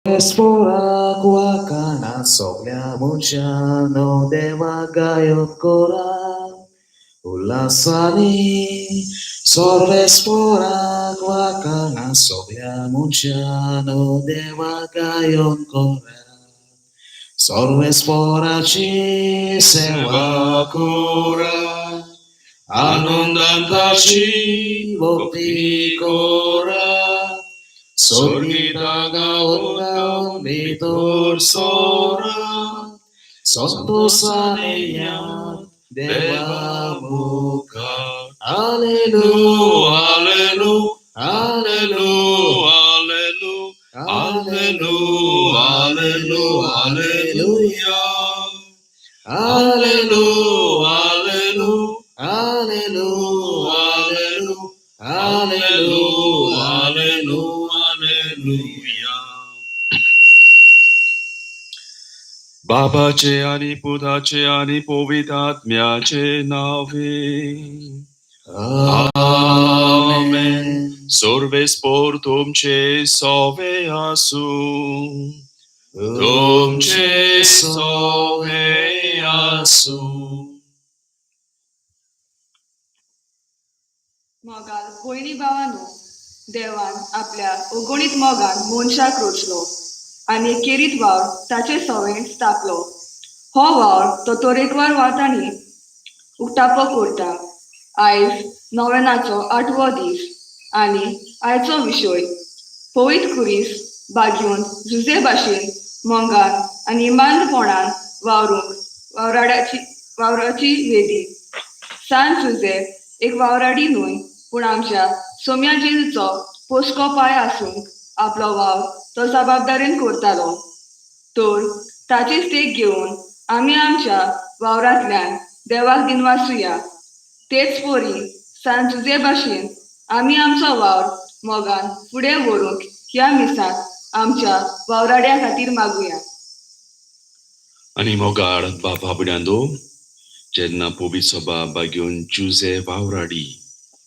Espora kuakana soglia munciano deva gaio cora ulasani sorre spora kuakana soglia munciano deva gaio cora sorre spora ci sewa cora anondantaci bokti cora Sorgita gaon gaon bitur sora Santosaneya Deva Muka Alelu Alelu Alelu Alelu Alelu Alelu Alleluia Alelu Alelu Alelu Alelu Alelu Alelu Hallelujah. Babace ani putace ani povitatmiace nave. Amen. Sorve sportum ce sove asum. Tum ce sove asum. मोगाल भयणी भावांनो देवान आपल्या अगणित मोगान मनशाक रचलो आनी केरीत वावर ताचे सवें स्थापलो. हो वावर तो तरेकवार वातांनी उक्तापो करता. आयज नोवेनाचो 8वो दीस आनी आयचो विशय पवित्र कुरीस बागेवन झुजे भाशेन मोगान आनी इमानपणान वावराची वेदी. सांज झुजे एक वावराडी न्हय पूण आमच्या सोम्या जेजूचो पोसको पांय आसूंक आपलो वाव तो जबाबदारेन करतालो. तर ताचीच देख घेवन आमी आमच्या वावरांतल्यान देवाक दिनवासुया. तेच परी सांजुजे भाशेन आमी आमचो वावर मोगान फुडें व्हरूंक ह्या मिसाक आमच्या वावराड्या खातीर मागुया. आनी मोगाळ बाबा बुड्यांदो जेन्ना पोबी सभा बागेवन जुजे वावराडी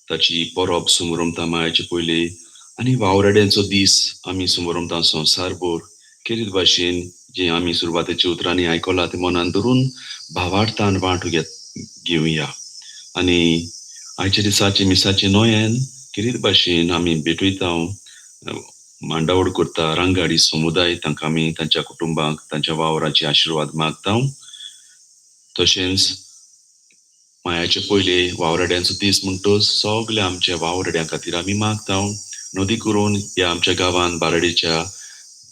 ताची परब सुमरमता मायाचे पयले आनी वावराड्यांचो दीस आमी सुमरमता संवसारभर केरीत भाशेन जे आमी सुरवातेच्या उतरांनी आयकलां ते मनान धरून भावार्थान वांटो घेवया. आनी आयच्या दिसाचे मिसाचे नोयेन केरीत भाशेन आमी भेटयता मांडावळ करता रांगाडी समुदाय तांकां आमी तांच्या कुटुंबाक तांच्या वावराचे आशिर्वाद मागता. तशेंच मायाचे पयले वावराड्यांचो दीस म्हणटच सगल्या आमच्या वावराड्यां खातीर आमी मागता. नदी करून ह्या आमच्या गांवांत बाराडेच्या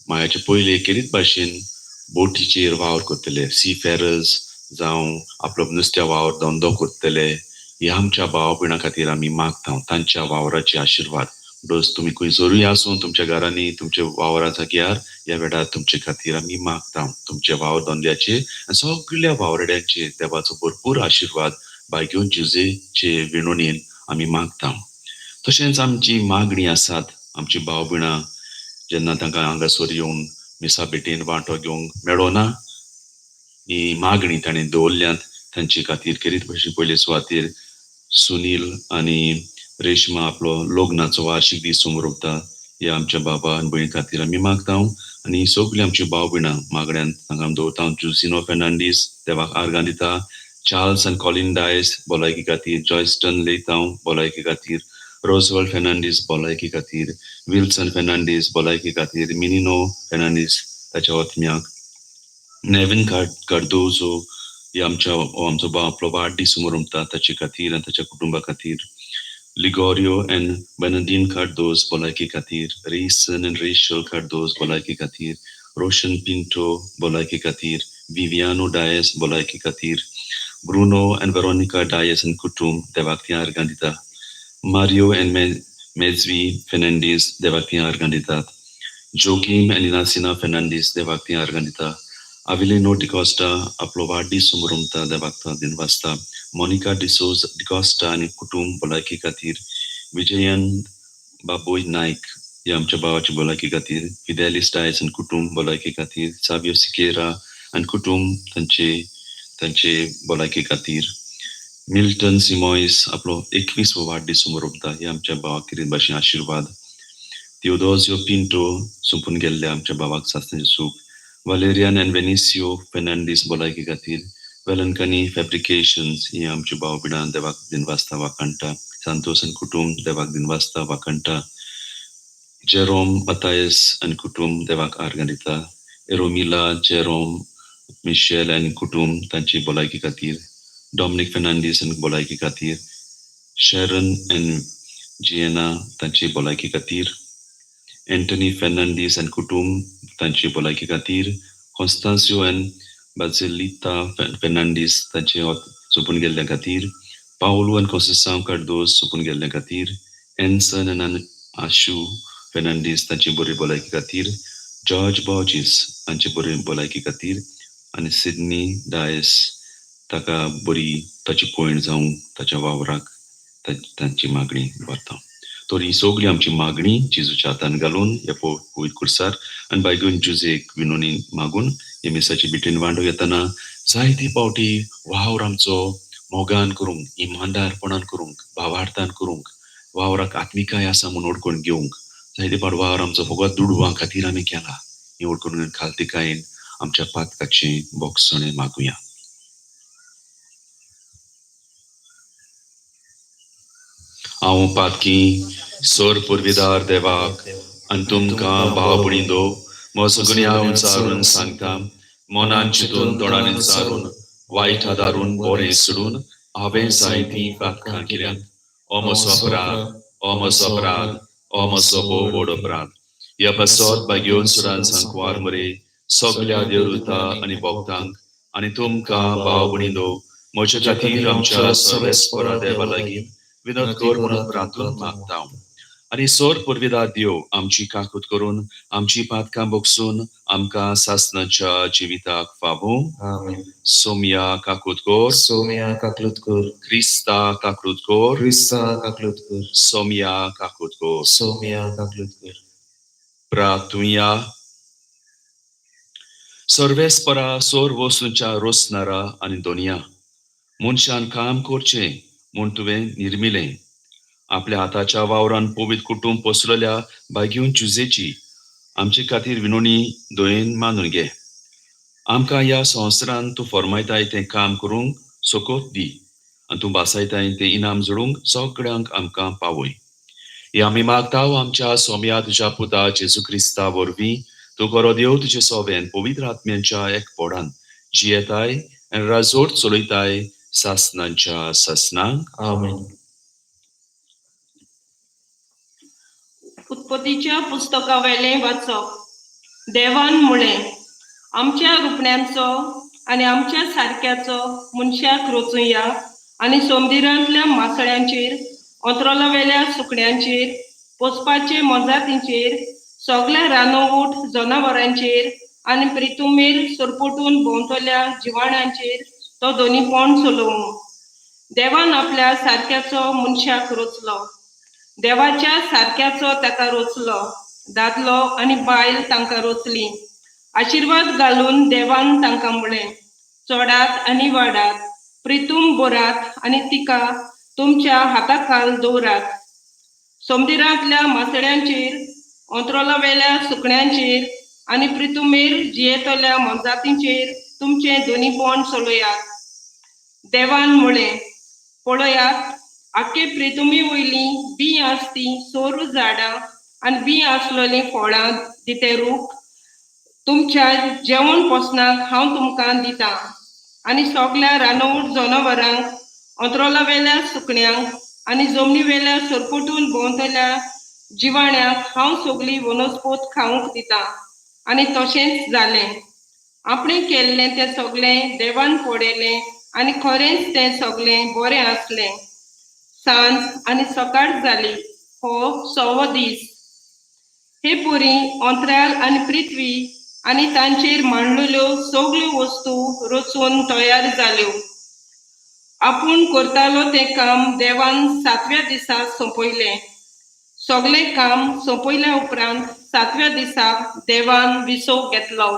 मायाचे पयले केरीत भाशेन बोटीचेर वावर करतले. सी फेरर्स जावं आपलो नुस्त्या वावर धंदो करतले ह्या आमच्या भाव भयणां खातीर आमी मागता तांच्या वावराचे आशिर्वाद. म्हणटच तुमी खंयसरूय आसूं तुमच्या घरांनी तुमच्या वावरा जाग्यार ह्या वेळार तुमचे खातीर आमी मागता तुमच्या वावर धंद्याचे आनी सगळ्या वावराड्यांचे देवाचो भरपूर आशिर्वाद बागेवन जुजेचे विणवणेन आमी मागता. तशेंच आमची मागणी आसात आमची भाव भयणां जेन्ना तांकां हांगासर येवन मिसा भेटेन वांटो घेवंक मेळना ही मागणी ताणें दवरल्यात तांचे खातीर केरीत भाशेन पयले सुवातेर सुनील आनी रेशमा आपलो लग्नाचो वार्षिक दीस समोरता ह्या आमच्या बाबा आनी भयणी खातीर आमी मागता. आनी सगळीं आमची भाव भयणां मागण्यांत तांकां आमी दवरता. जुसिनो फेर्नांडीस देवाक आर्गां दिता. चार्ल्स आनी कॉलिन डायस भलायकी खातीर. जॉयस्टन लेयतांव भलायकी खातीर. रोजवर्ल्ड फेर्नांडीस भलायकी खातीर. विल्सन फेर्नांडीस भलायकी खातीर. मिनिनो फेर्नांडीस ताच्या आत्म्याक. नेविन कार्दोजो ही आमचो आपलो वाडदीस समोरता ताचे खातीर आनी ताच्या कुटुंबा खातीर. Ligorio and Bernardine Cardoz भलायकी खातीर. Rayson and Rachel Cardoz भलायकी खातीर. Roshan Pinto भलायकी खातीर. Viviano Dias भलायकी खातीर. Bruno and Veronica Dias and कुटुंब देवाक ती आर्गां दिता. Mario and Mezvi Fernandez देवाक ती आर्गां दितात. Joaquim and Inacina Fernandez देवाक ती आर्गां दिता. Avelino Di Costa आपलो वाडदीस समोरता देवाक दिन वाजता. Monica Di Costa आनी कुटुंब भलायकी खातीर. विजयन बाबोय नायक ह्या आमच्या भावाची भलायकी खातीर. फिडेलिस डायस आनी कुटुंब भलायकी खातीर. सावियो सिकेरा आनी कुटुंब तांचे भलायकी खातीर. मिल्टन सिमॉयस आपलो 21वो वाडदीस समोरता ह्या आमच्या भावाक कितें भाशेन आशिर्वाद. Teodosio Pinto सुपून गेल्ले आमच्या भावाक सासणेचे सूख, Valerian and Venicio Fernandez भलायकी खातीर, Velencani Fabrications ही आमची भावबिडां देवाक दिनवासता वाकणटा, Santos and कुटुंब देवाक दिनवासता वाकणटा, Jerome Matthias and कुटुंब देवाक आर्गां दिता, Eromila, Jerome, Michelle and कुटुंब तांची भलायकी खातीर, Dominic Fernandez and भलायकी खातीर, Sharon and Gianna तांची भलायकी खातीर, Anthony Fernandez and कुटुंब तांची भलायकी खातीर, Constancio and Basilita Fernandez तांचे सुपून गेल्ल्या खातीर, Paulo and Conceição Cardoso सुपून गेल्ल्या खातीर, Anson and Ashu Fernandez तांची बरी भलायकी खातीर, George Borges तांची बरी भलायकी खातीर, आनी Sydney Dias ताका बरी ताची पयण जावंक ताच्या वावराक तांची मागणी व्हरता. तर ही सगळी आमची मागणी जेजूच्या हातान घालून ह्या पवित्र कुर्सार आनी बायगून जुजेक विनोनी मागून हे मेसाची बिटेन वांडो येतना जायती पावटी वावर आमचो मोगान करूंक, इमानदारपणान करूंक, भावार्थान करूंक, वावराक आत्मिकाय आसा म्हूण ओळखून घेवंक, जायते पावट वावर आमचो फकत दुडवा खातीर आमी केला ही ओळखून खालतिकायेन आमच्या पातकाचे बोगसणे मागुया. हांव पातकी सोर पुर्विदार देवाक आनी तुमकां भाव भयणींनो म्हजो गुन्यांव विचारून सांगता, मनान चिंतून तोंडान विचारून वायट आदारून बरें सोडून हांवें जायतीं पातकां केल्यात. हो म्हजो अपराध, हो म्हजो अपराध, हो म्हजो भोव व्हड अपराध. ह्या बसत बागेवन सुडान सांकवार मरे सगल्या देवदूता आनी भक्तांक आनी तुमकां भाव भयणींनो म्हजे खातीर आमच्या सर्वेस्परा देवा लागीं विनोद कर म्हणून प्रार्थून मागता. आनी सोर पुर्विदार देव आमची काकूत करून आमची पातकां बोगसून आमकां सासणाच्या जिविताक फावो. सोम्या काकूत कर, सोम्या काकलूत कर, क्रिस्ता काकूत कर, क्रिस्ता काकलूत कर, सोम्या काकूत कर. सोम्या काकलूत कर. प्रार्थुया. सर्वेस्परा सोर वस्तूंच्या रोसणारा आनी दोनिया मनशान काम करचें म्हूण तुवें निर्मिलें. आपल्या हाताच्या वावरान पवित्र कुटुंब पोसलेल्या बागेवन चुजेची आमचे खातीर विनोणी दोयेन मानून घे. आमकां ह्या संवसारान तूं फरमायताय तें काम करूंक सोकोत दी आनी तूं बासायताय तें इनाम जोडूंक सगळ्यांक आमकां पावय. हे आमी मागताव आमच्या सोम्या तुज्या पुता जेजू क्रिस्ता वरवीं. तूं बरो देव तुजे सोवेन पवित्र आत्म्यांच्या एकपडान जियेताय आनी राजोट चलयताय सासणांच्या सासणांक. आमेन. उत्पत्तीच्या पुस्तकावेले वाचप. देवान म्हळें, आमच्या रुपण्यांचो आनी आमच्या सारक्याचो मनशाक रचुया आनी समुद्रांतल्या मासळ्यांचेर, अंतराळावेल्या सुकण्यांचेर, पोसपाचे मोजातींचेर, सगळ्या रानवट जनावरांचेर आनी पृथ्वीमेर सरपटून भोंवतल्या जिवाण्यांचेर तो दोनीपण चलोवं. देवान आपल्या सारक्याचो मनशाक रचलो. देवाच्या सारक्याचो ताका रचलो. दादलो आनी बायल तांकां रचली. आशिर्वाद घालून देवान तांकां म्हळें, चडात आनी वाडात, पृथ्वी भरात आनी तिका तुमच्या हाताखाल दवरात. समुद्रांतल्या मासळ्यांचेर, अंतराळावेल्या सुकण्यांचेर आनी पृथ्वीमेर जियेतल्या मोजातींचेर तुमचें दोनीपण चलयात. देवान म्हळें, पळयात, आख्खे पृथ्वी वयलीं बी आसती सोर झाडां आनी बी आसलेलीं फळां दिते रूख तुमच्या जेवण पोसणाक हांव तुमकां दितां. आनी सगळ्या रानवट जनावरांक, अंतराळावेल्या सुकण्यांक आनी जमनीवेल्या सरपटून भोंवतल्या जिवाण्यांक हांव सगळी वनस्पत खावंक दितां. आनी तशेंच जालें. आपणें केल्लें तें सगळें देवान पळयलें आनी खरेंच तें सगळें बरें आसलें. सांज आनी सकाळ जाली, हो 6वो दीस. हे पुरी अंतराळ आनी पृथ्वी आनी तांचेर मांडलेल्यो सगळ्यो वस्तू रचून तयार जाल्यो. आपूण करतालो तें काम देवान 7व्या दिसा सोंपयलें. सगळें काम सोंपयल्या उपरांत 7व्या दिसाक देवान विसव घेतलो.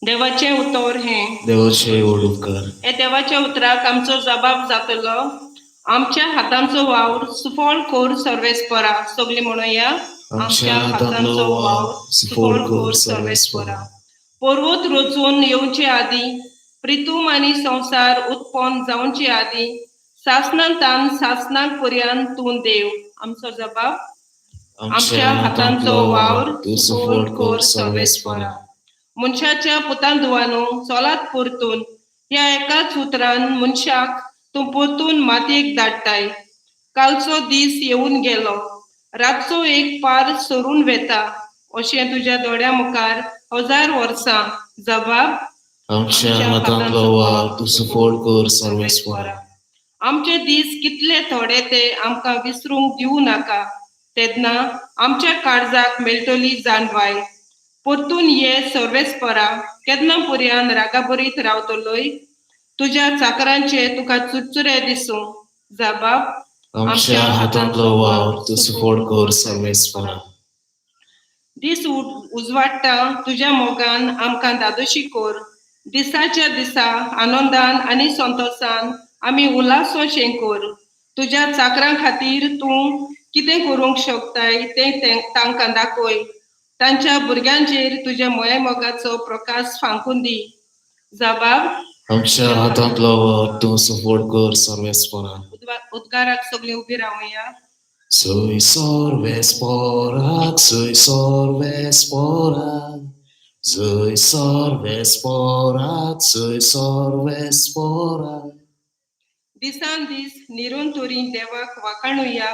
देवाचें उतर हें. देवाचे ओडूपकार. हे देवाच्या उतराक आमचो जबाब जातलो. आमच्या हातांचो वावर सुफळ कोर सर्वेस्परा सगळी म्हणूया. आमच्या हातांतलो वावर सुफळ कोर सर्वेस्परा. पर्वत रचून येवचे आदी, प्रितूम आणि संसार उत्पन्न जावचे आदी, सासनांतान सासनाक पर्यंत तूं देव. आमचो जबाब. आमच्या हातांतलो वावर तूं सुफळ कोर सर्वेस्परा. मनशाच्या पुतांदुवानो चोलात परतून ह्या एकाच उतरान मनशाक तूं परतून मातयेक धाडटाय. कालचो दीस येवन गेलो, रातचो एक पार सरून वेता, अशें तुज्या दोळ्या मुखार 1000 वर्सां. जबाब. आमच्या हातांतलो वावर तूं सुफळ कोर सर्वेस्परा. आमचे दीस कितले थोडे ते आमकां विसरूंक दिवं नाका. तेन्ना आमच्या काळजाक मेळटली जाणवाय. परतून ये सर्वेस्परा, केन्ना पर्यंत रागाबरीत रावतलोय. तुज्या चाकरांचे तुका चुरचुरे दिसूं. जबाब. आमच्या हातांतलो वावर तूं सुफळ कोर सर्वेस्परा. दीस उजवाडटा तुज्या मोगान आमकां दादोशी कोर. दिसाच्या दिसा आनंदान आणि संतोषान आमी उल्हासो शेंकोर. तुज्या चाकरां खातीर तूं कितें करूंक शकताय तें तांकां दाखय. तांच्या भुरग्यांचेर तुज्या मोगाचो प्रकाश फांकून दी. जबाब. आमच्या हातांतलो वावर तूं सुफळ कोर सर्वेस्परा. उद्गाराक सगळीं उबी रावया. Soy sorvesporak, soy sorvesporak, soy sorvesporak, soy sorvesporak. दिसान दीस निरून तोरी देवाक वाखाणुया.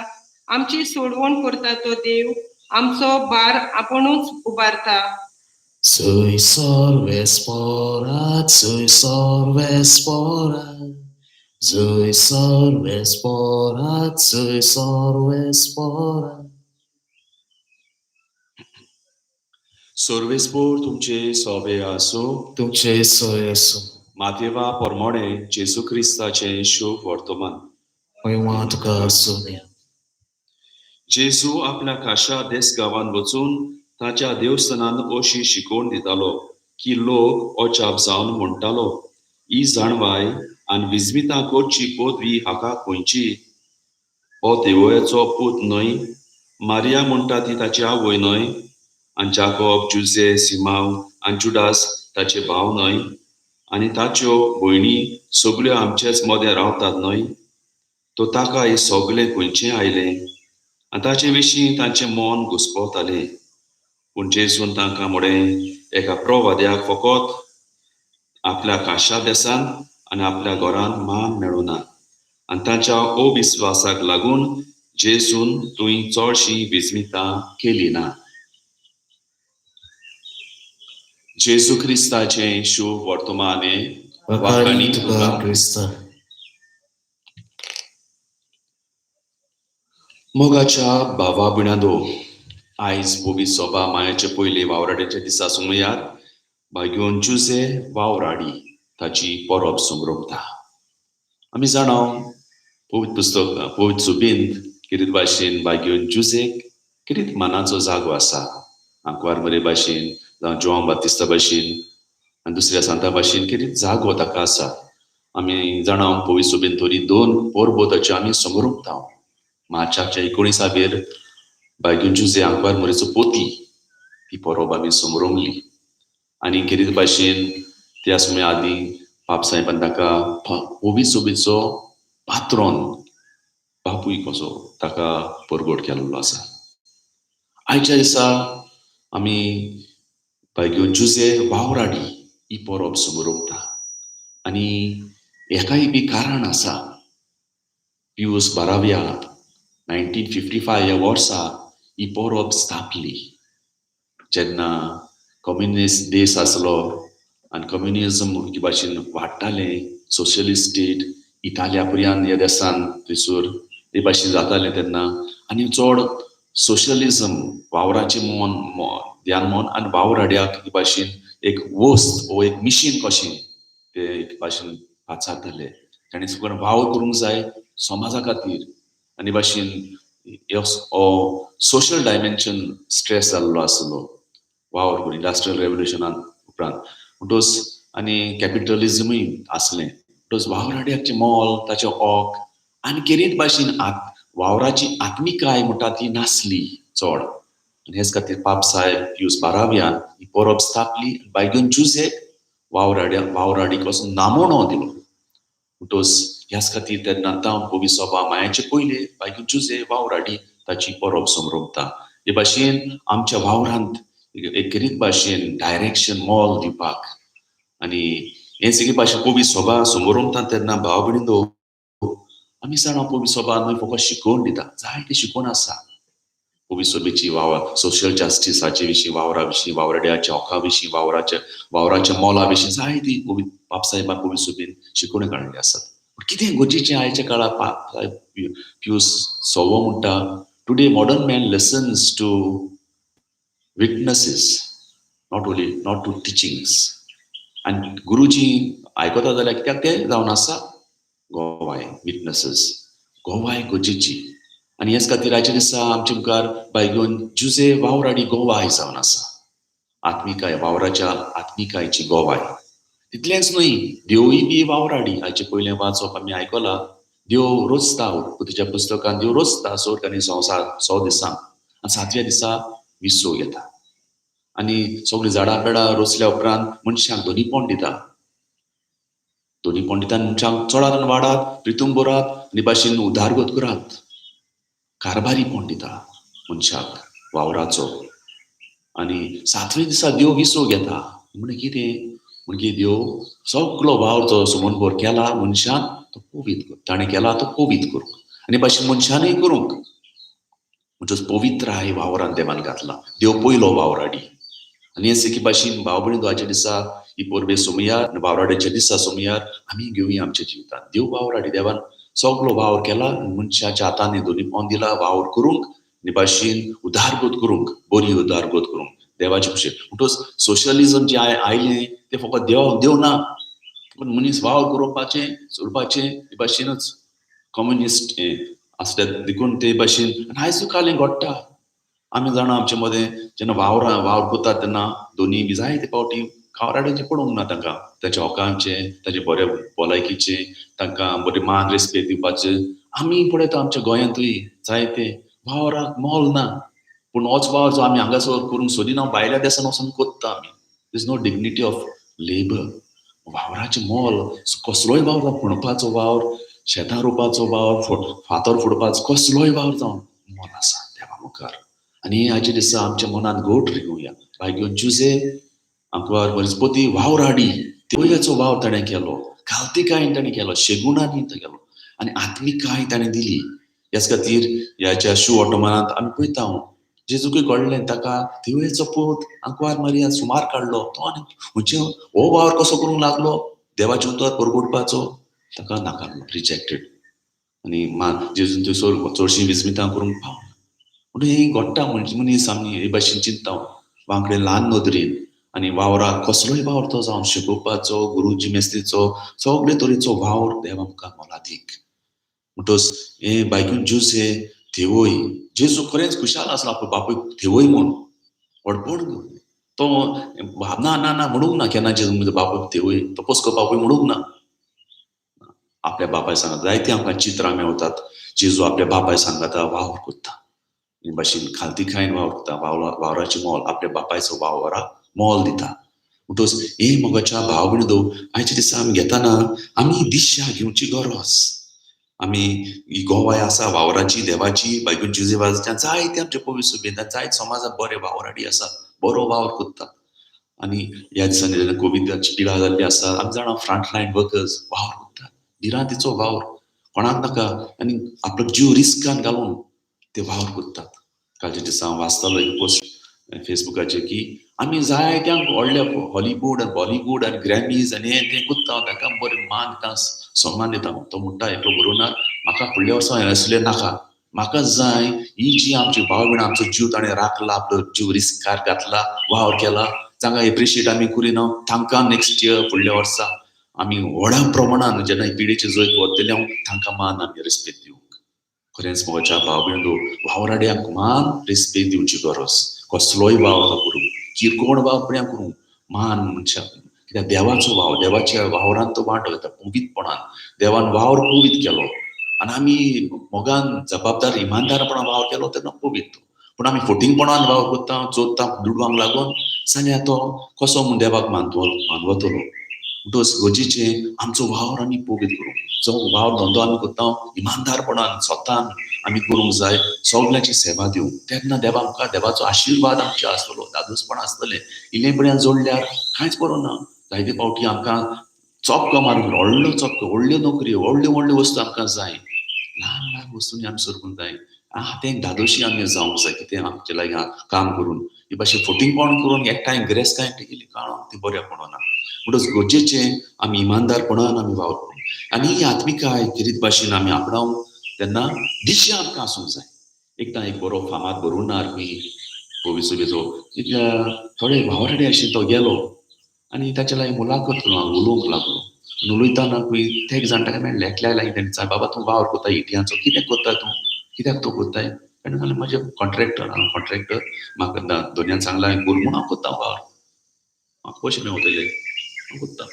आमची सोडवण करता तो देव, आमचो भार आपुणूच उबारता. Soy sorvesporak, soy sorvesporak, soy sorvesporak, soy sorvesporak. सर्वेस्पोर तुमचे सोबे आसो. तुमचे सोय असो. मातेवा परमोणे जेजू क्रिस्ताचे शुभ वर्तमान. महिमा तुका असो. जेजू आपल्या काशा देस गावान वचून ताच्या देवस्थानान अशी शिकवण दितालो की लोक अजाप जावन म्हणटालो, ही जाणवाय आनी विस्मितां करची पदवी हाका खंयची? हो देवयाचो पूत न्हय? मारिया म्हणटा ती ताची आवय न्हय? आनी जाकोब, जुजे, सिमाव आनी जुडास ताचे भाव न्हय? आनी ताच्यो भयणी सगळ्यो आमचेच मदें रावतात न्हय? तो ताका हे सगळे खंयचे आयले आनी ताचे विशीं तांचें मन घुस्पवताले. पूण जेजून तांकां म्हळें, एका प्रवाद्याक फकत आपल्या काशा देसान आनी आपल्या घरान मान मेळूना. आनी तांच्या अविस्वासाक लागून जेजून तुवें चडशीं विस्मितां केली ना. जेजू क्रिस्ताचें शुभ वर्तमाने वाखाणी तुका क्रिस्ता. मोगाच्या भावा भयणांदो, आयज पवित्र सभा मायाचे पयले वावराड्याच्या दिसा सुमयार भाग्योन जुजे वावराडी ताची परब संभ्रमता. आमी जाणा पवित्र पुस्तक पवित्र सुबेंत कितें भाशेन भाग्योन जुजेक कितें मानाचो जागो आसा. आंकवार बरे भाशेन जावं जोआन बातिस्ता भाशेन आनी दुसऱ्या सांता भाशेन कितें जागो ताका आसा. आमी जाणा पवित्र सुबेंत तरी 2 परबो ताच्यो आमी संभ्रमता. मार्चाच्या 19 भाग्योन जुजे आंकवार मोरेचो पोती ती परब आमी संभ्रमली. आनी कितें भाशेन त्या समय आदी पापसाहेबान ताका पवित्र सुबेचो पात्रोन बापूय कसो ताका परगट केल्लो आसा. आयच्या दिसा आमी भाग्योन जुजे वावराडी ही परब संभ्रमता. आनी हेकाय बी कारण आसा. पियूस 12व्या 1955 ह्या वर्सा ही परब स्थापली, जेन्ना कम्युनिस्ट देश आसलो आनी कम्युनिजम हे भाशेन वाडटाले. सोशलिस्ट स्टेट इटालिया पर्यंत ह्या देशान थंयसर हे भाशेन जाताले तेन्ना. आनी चड सोशलिजम वावराचें मन ध्यान मन आनी वावराड्याक हे भाशेन एक वस्त वो एक मिशीन कशें ते एक भाशेन पाचारताले. ताणें सगळें वावर करूंक जाय समाजा खातीर. आनी भाशेन सोशल डायमेन्शन स्ट्रेस जाल्लो आसलो वावर करून इंडस्ट्रियल रेवल्युशनान उपरांत. म्हणटच आनी कॅपिटलिजमूय आसलें. म्हणटच वावराड्याचें मोल ताचें हक आनी कितें भाशेन वावराची आत्मिकाय म्हणटा ती नासली चड. आनी हेच खातीर पाप साहेब पियूस 12व्यान ही परब स्थापली. बायगून जुजे वावराडीक वचून नामोणो दिलो. म्हणटोच ह्याच खातीर तेन्ना पवित्र सभा मायाचे पयले बायगून जुजे वावराडी ताची परब समरभता. हे भाशेन आमच्या वावरांत एक रीत भाशेन डायरेक्शन मोल दिवपाक आनी हे सगळे भाशेन पवित्र सभा समरभता तेन्ना भाव भयणींनो आमी जाणा पवित्र सभा न्हय फकत शिकोवन दिता, जायते शिकोवन आसा. पवित्र सभेची सोशल जस्टिसाचे विशीं वावरा विशीं वावराड्याच्या हक्का विशीं वावराच्या मोला विशीं जायती बापसाहेबान पवित्र सभेन शिकोवणी काडली आसात. कितें गरजेचें आयच्या काळार पियूस सवो म्हणटा today modern man listens to witnesses not to teachings. आनी गुरुजी आयकता जाल्यार कित्याक ते जावन आसा गोवाय विटनेसीस गोवाय गरजेची. आनी हेच खातीर आयच्या दिसा आमचे मुखार बायगून जुजे वावराडी गोवाय जावन आसा. आत्मिकाय वावराच्या आत्मिकायची गोवाय. तितलेंच न्हय देवूय बी वावराडी. हाचे पयलें वाचप आमी आयकलां देव रोजता तुज्या पुस्तकान देव रोजता सोड आनी संवसार 6 दिसांक आनी 7व्या दिसा विसो घेता. आनी सगळीं झाडां पेडां रोसल्या उपरांत मनशाक दोनीपण दिता. दोनीपण दिता मनशाक चडांत वाडात प्रितूम बरात आनी भाशेन उदारगत करात. कारभारीपण दिता मनशाक वावराचो. आनी 7व्या दिसा देव विसो घेता. म्हणजे कितें म्हणजे देव सगळो वावर जो समनभर केला मनशान तो पवित्र ताणें केला तो पवित्र करूंक आनी भाशेन मनशानय करूंक. म्हणजे पवित्राय वावरान देवान घातला. देव पयलो वावराडी. आनी हे सगळे भाशेन भाव भयणी दोहाच्या दिसा ही परबे सोमयार वावराड्याच्या दिसा सोमयार आमी घेवया आमच्या जिवितांत. देव वावराडी देवान सगळो वावर केला मनशाच्या हातांनी दोनीपण दिला वावर करूंक आनी भाशेन उदारगत करूंक बरी उदारगत करूंक देवाचे खुशेन. म्हणटच सोशलिजम जे आयलें ते फकत देव ना पण मनीस वावर करपाचें सोडपाचें हे भाशेनच कम्युनिस्ट आसले देखून ते भाशेन. आनी आयजूय कालें घडटा. आमी जाणा आमचे मदें जेन्ना वावर करतात तेन्ना दोनी बी जायते फावटी वावराड्याचें पडोवंक ना तांकां ताच्या हक्कांचें ताचे बरे भलायकीचें तांकां बरें मान रेस्पेद दिवपाचें. आमी पळयता आमच्या गोंयांतूय जायते वावराक मोल ना. पूण होच वावर जो आमी हांगासर करूंक सोदिना भायल्या देशान वचून कोत्ता आमी. There is no dignity of labour. वावराचें मोल कसलोय वावर जावं फोंडपाचो वावर शेतां रोवपाचो वावर फातर फोडपाचो कसलोय वावर जावन मोल आसा देवा मुखार. आनी हाचे दिसा आमच्या मनान गोठ रिगुया. बायगून जुजे आमकां वनस्पती वावराडी तेवयाचो वावर ताणें केलो. घालतीकायेन ताणें केलो. शेगुणांनी केलो आनी आत्मिकाय ताणें दिली. ह्याच खातीर ह्याच्या शू ऑटोमनांत आमी पळयता जेजूकय घडलें ताका देवयाचो पूत आंकवार मारया सुमार काडलो. तो आनी म्हणजे हो वावर कसो करूंक लागलो देवाच्या उतर परगोडपाचो ताका नाकारलो रिजेक्टेड. आनी जेजून थंयसर चडशीं विस्मितां करूंक पावना. म्हणून हें घडटा मनीस आमी हे भाशेन चिंतता वांकडे ल्हान नदरेन. आनी वावराक कसलोय वावर तो जावन शिकोवपाचो गुरुजी मेस्त्रीचो सगळे तरेचो वावर देवा मुखार मोलादीक. म्हणटच हे बायगून जुजे देवय जेजू खरेंच खुशाल आसलो आपलो बापूय देवय म्हूण व्हडपण तो ना ना ना म्हणूंक ना. केन्ना जेजू म्हजो बापूय देवय तो पोसको बापूय म्हणूंक ना. आपल्या बापाय सांगता जायते आमकां चित्रां मेवतात. जेजू आपल्या बापाय सांगता वावर कोत्ता हे भाशेन खालतीकायेन वावर कोत्ता. वावराचें मोल आपल्या बापायचो वावराक मोल दिता. म्हणटच हे मोगाच्या भाव भयणीनो आयच्या दिसा आमी घेताना आमी दिशा घेवची गरज. आमी ही गोवाय आसा वावराची देवाची बायगून जुजेवाजाच्या जायते आमच्या पवित्र सभेन जायते समाजांत बरे वावराडी आसा बरो वावर कोत्तात. आनी ह्या दिसांनी जेन्ना कोविडाची पिडा जाल्ली आसा आमी जाणा फ्रंटलायन वर्कर्स वावर कोत्तात. भिरांतीचो वावर कोणाक नाका आनी आपलो जीव रिस्कान घालून ते वावर कोत्तात. कालच्या दिसा हांव वाचतालो एक पोस्ट फेसबुकाचेर की आमी जायत्यांक व्हडले हॉलिवूड आनी बॉलिवूड आनी ग्रॅमीज आनी हें तें कोत्ता ताका बरें मान दिता सन्मान दिता. तो म्हणटा एकलो बरोवनार म्हाका फुडल्या वर्सा हें असलें नाका. म्हाका जाय ही जी आमची भाव भयण आमचो जीव ताणें राखला आपलो जीव रिस्कार घातला वावर केला तांकां एप्रिशिएट आमी करिना तांकां नेक्स्ट इयर फुडल्या वर्सा आमी व्हडा प्रमाणान जेन्ना ही पिडेची जैत वतली हांव तांकां मान आमी रिस्पेद दिवंक. खरेंच मोगाच्या भाव भयणो वावराड्यांक मान रिस्पेद दिवची गरज. कसलोय वावर करूंक किरकोळ वावर करूंक मान मनशाक कित्याक देवाचो वावर देवाच्या वावरांत तो वांटो घेता पवित्रपणान. देवान वावर पवित्र केलो आणि आम्ही मोगान जबाबदार इमानदारपणा वावर केलो तेन्ना पवित्र. पूण आमी फटींगपणान वावर करता, चोरता दुडवांक लागून जाल्यार तो कसो म्हूण देवाक मानवतलो. म्हणटच गरजेचें आमचो वावर आमी पवित्र करूंक. जो वावर धंदो आमी करता इमानदारपणान स्वतान आमी करूंक जाय, सगल्याची सेवा दिवंक. तेन्ना देवा आमकां देवाचो आशिर्वाद आमचे आसतलो, दादोसपण आसतलें. इल्लेपण्यान जोडल्यार कांयच बरो ना. जायते फावटी आमकां चॉपको मारून व्हडलो चॉपको, व्हडल्यो नोकऱ्यो, व्हडल्यो व्हडल्यो वस्तू आमकां जाय. ल्हान ल्हान वस्तूंनी आमी सोडूंक जाय. तें दादोशी आमी जावंक जाय. कितें आमचे लागीं काम करून हे भाशेन फटींगपण करून एकठांय गिरेस्त केली काळां ती बऱ्या पडना. म्हणटच गरजेचें आमी इमानदारपणान आमी वावर करूंक. आनी ही आत्मिकाय गिरीत भाशेन आमी आपणावंक तेन्ना दिशा आमकां आसूंक जाय. एकदां एक बरो फामाद बरोवणार खंय पवित्र सभेचो थोडे वावरडे आशिल्ले तो गेलो आनी ताचे लागीं मुलाखत उलोवंक लागलो. आनी उलयतना खंय ते एक जाण ताका मेळ्ळे. एकल्याक लागीं ताणें सांगलें, बाबा तूं वावर कोत्ता इटियांचो, कितें कोत्ता तूं, कित्याक तूं कोत्ताय? ताणें सांगलें, म्हजे कॉन्ट्रॅक्टर म्हाका दोनयान सांगलां कोर म्हूण हांव कोत्ता वावर, म्हाका पयशे मेळटले हांव कोत्ता.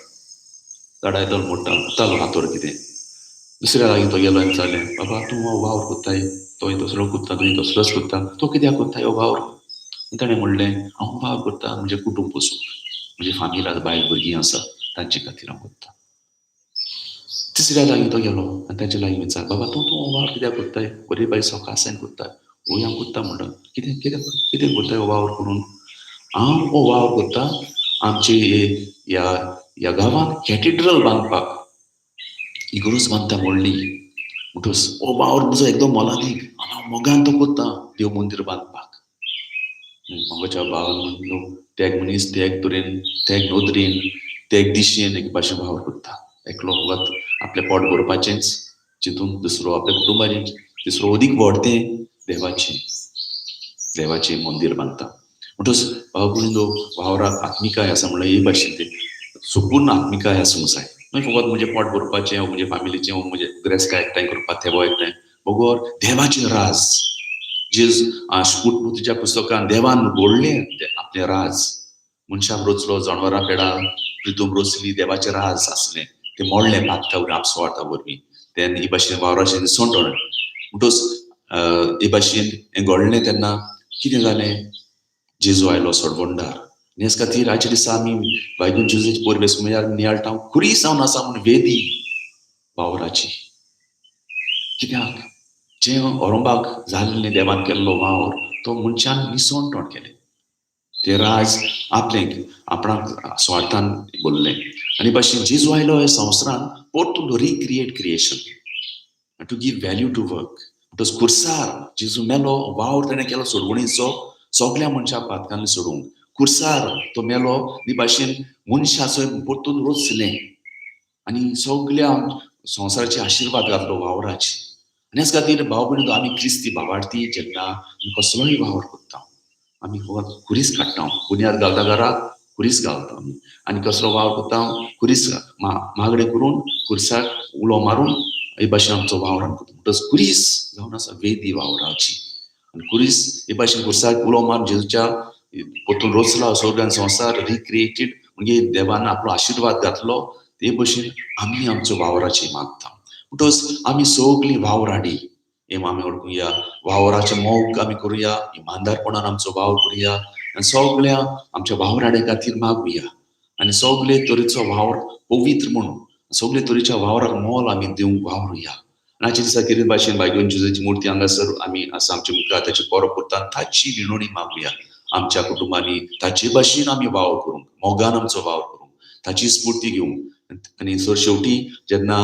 चडायतलो मोडटालो हातोर कितें. दुसऱ्या लागीं तो गेलो आनी विचारलें, बाबा तूं हो वावर कोत्ताय, तोय तसलो कोत्ता, तुवें तसलोच कोत्ता, तो कित्याक कोत्ताय हो वावर? ताणें म्हणलें, हांव वावर कोत्ता म्हणजे कुटूंब पोसूंक, म्हणजे फामील आसा, बायल भुरगीं आसा तांचे खातीर हांव कोत्ता. तिसऱ्या लागीं तो गेलो आनी ताचे लागीं विचार, बाबा तूं हो वावर कित्याक कोत्ताय? बरे बाय सवकासायन कोत्ता. वोय हांव कोत्ता म्हणटा. कितें कितें कितें कोत्ताय हो वावर करून? हांव हो वावर कोत्ता आमचे ह्या गांवांत कॅथेड्रल बांदपाक. इगर्ज बांदता व्हडली. म्हणटच हो वावर म्हजो एकदम मोलादीक आनी हांव मोगान तो कोत्ता देव मंदीर बांदपाक. मंगोच्या भावान म्हणलो, तेग मनीस तेग तरेन, तेग नोदरेन, तेग दिशेन एक भाशेन वावर कोत्ता. एकलो वत आपलें पोट भरपाचेंच चिंतून, दुसरो आपल्या कुटुंबाचें, तिसरो अदीक व्हडतें देवाचें मंदीर बांदता. म्हणटच भाव भयणींनो, वावराक आत्मिकाय आसा म्हणल्यार हे भाशेन तें संपूर्ण आत्मिकाय आसूंक जाय. फकत म्हणजे पोट भरपाचें, म्हणजे फामिलीचें, म्हणजे गिरेस्त एकठांय करपाक थेबो एकठांय. बगोर देवाचें राज. स्फुटच्या पुस्तकान देवान घडलें आपलें राज. मनशाक रचलो, जनावरां पेडा प्रितूम रचली, देवाचें राज आसलें. तें मोडलें पातका आपसवार्था वरवीं. तेन्ना ही भाशेन वावराचें दिसवण. म्हणटच हे भाशेन हें घडलें तेन्ना कितें जालें? जेजू आयलो सोडवणदार. हेच खातीर आयच्या दिसा आमी बायबल जेजूचे परबेस नियाळटां खुरी जावन आसा म्हूण वेदी वावराची. कित्याक जें औरंबाक जाल्लें देवान केल्लो वावर तो मनशान निसवण केलें. तें राज आपणाक स्वार्थान बोल्लें. आनी भाशेन जेजू आयलो ह्या संवसारान परतून recreate creation to give value to work. म्हणटच खुर्सार जेजू मेलो, वावर ताणें केलो सोडवणीचो सगल्या मनशाक पातकांनी सोडूंक. खुर्सार तो मेलो ही भाशेन मनशाचो परतून रचलें आनी सगल्या संवसाराचे आशिर्वाद घातलो वावराचे. आनी हेच खातीर भाव भयणींनो, आमी क्रिस्ती भावार्थी जेन्ना कसलोय वावर करता आमी खुरीस काडटा. बुन्याद घालता घराक खुरीस घालता आमी. आनी कसलो वावर करता? खुरीस मागणें करून खुर्साक उलो मारून हे भाशेन आमचो वावर आमी करता. म्हणटच खुरीस जावन आसा वेदी वावराची. आनी खुरीस हे भाशेन खुर्साक उलो मारून जेजूच्या परतून रचला सगळ्यान संवसार रिक्रिएटेड म्हणजे देवान आपलो आशिर्वाद घातलो. ते भशेन आमी आमचो वावराचें मागता. म्हणटच आमी सगळीं वावराडी हे आमी ओळखुया. वावराचें मोग आमी करुया, इमानदारपणान आमचो वावर करुया आनी सगळ्या आमच्या वावराडे खातीर मागुया. आनी सगळे तरेचो वावर पवित्र म्हणून सगळे तरेच्या वावराक मोल आमी दिवंक वावरुया. आयच्या दिसा कितें भाशेन बायबल जेजूची मुर्ती हांगासर आमी आसा आमच्या मुखार ताची परब करता. ताची विणवणी मागुया. आमच्या कुटुंबांनी ताचे भाशेन आमी वावर करूंक, मोगान आमचो वावर करूंक, ताची स्फूर्ती घेवंक. आनी सर शेवटी जेन्ना